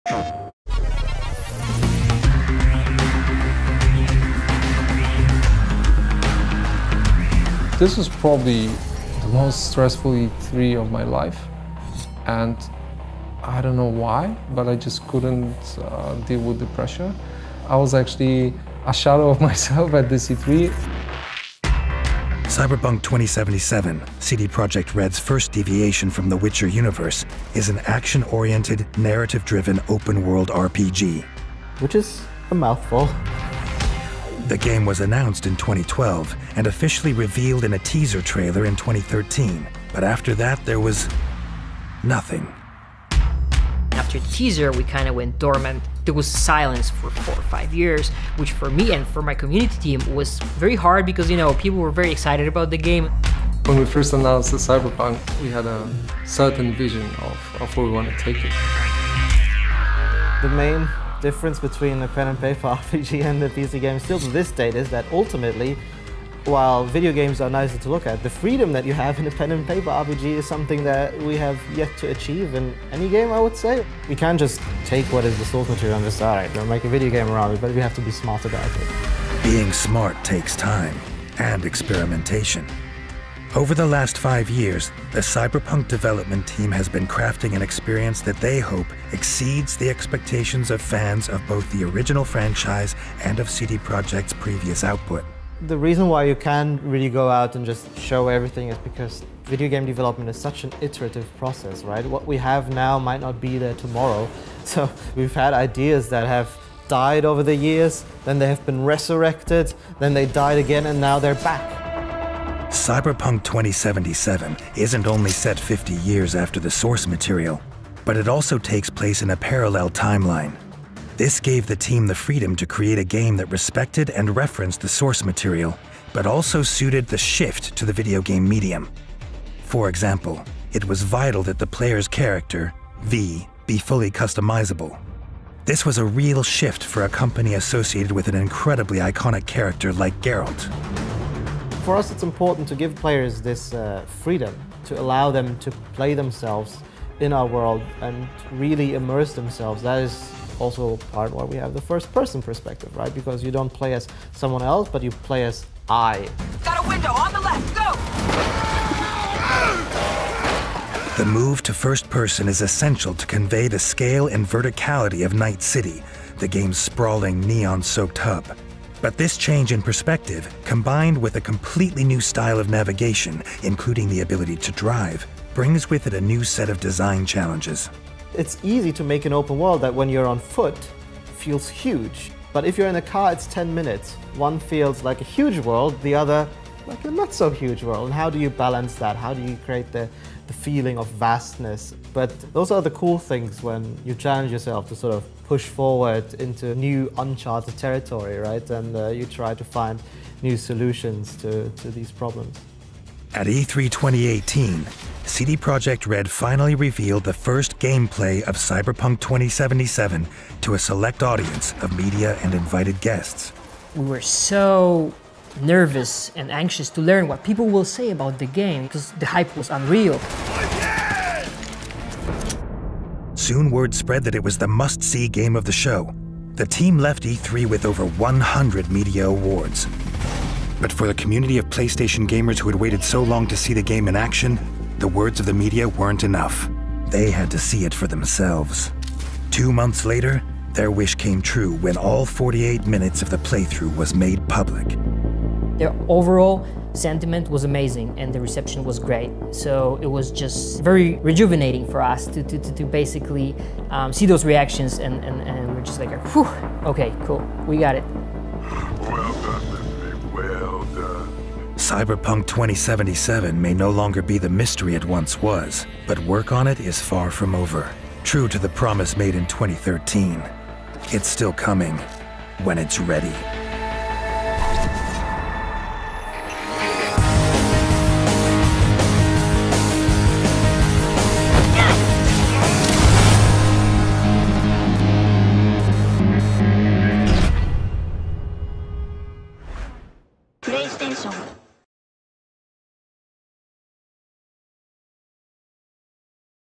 This was probably the most stressful E3 of my life, and I don't know why, but I just couldn't deal with the pressure. I was actually a shadow of myself at this E3. Cyberpunk 2077, CD Projekt Red's first deviation from the Witcher universe, is an action-oriented, narrative-driven open-world RPG. Which is a mouthful. The game was announced in 2012 and officially revealed in a teaser trailer in 2013. But after that, there was nothing. After the teaser, we kind of went dormant. There was silence for 4 or 5 years, which for me and for my community team was very hard because, you know, people were very excited about the game. When we first announced the Cyberpunk, we had a certain vision of where we want to take it. The main difference between a pen and paper RPG and the PC game still to this date is that ultimately, while video games are nicer to look at, the freedom that you have in a pen and paper RPG is something that we have yet to achieve in any game, I would say. We can't just take what is the source material and just, all right, we'll make a video game around it, but we have to be smart about it. Being smart takes time and experimentation. Over the last 5 years, the Cyberpunk development team has been crafting an experience that they hope exceeds the expectations of fans of both the original franchise and of CD Projekt's previous output. The reason why you can't really go out and just show everything is because video game development is such an iterative process, right? What we have now might not be there tomorrow. So we've had ideas that have died over the years, then they have been resurrected, then they died again, and now they're back. Cyberpunk 2077 isn't only set 50 years after the source material, but it also takes place in a parallel timeline. This gave the team the freedom to create a game that respected and referenced the source material, but also suited the shift to the video game medium. For example, it was vital that the player's character, V, be fully customizable. This was a real shift for a company associated with an incredibly iconic character like Geralt. For us, it's important to give players this freedom, to allow them to play themselves in our world and really immerse themselves. That is also part why we have the first-person perspective, right? Because you don't play as someone else, but you play as I. Got a window on the left, go! The move to first person is essential to convey the scale and verticality of Night City, the game's sprawling, neon-soaked hub. But this change in perspective, combined with a completely new style of navigation, including the ability to drive, brings with it a new set of design challenges. It's easy to make an open world that when you're on foot feels huge. But if you're in a car, it's 10 minutes. One feels like a huge world, the other like a not so huge world. And how do you balance that? How do you create the feeling of vastness? But those are the cool things when you challenge yourself to sort of push forward into new uncharted territory, right? And you try to find new solutions to these problems. At E3 2018, CD Projekt Red finally revealed the first gameplay of Cyberpunk 2077 to a select audience of media and invited guests. We were so nervous and anxious to learn what people will say about the game because the hype was unreal. Soon word spread that it was the must-see game of the show. The team left E3 with over 100 media awards. But for the community of PlayStation gamers who had waited so long to see the game in action, the words of the media weren't enough. They had to see it for themselves. 2 months later, their wish came true when all 48 minutes of the playthrough was made public. Their overall sentiment was amazing and the reception was great. So it was just very rejuvenating for us to basically see those reactions and we're just like, whew, okay, cool, we got it. Well done, Lindsay, well done. Cyberpunk 2077 may no longer be the mystery it once was, but work on it is far from over. True to the promise made in 2013, it's still coming when it's ready.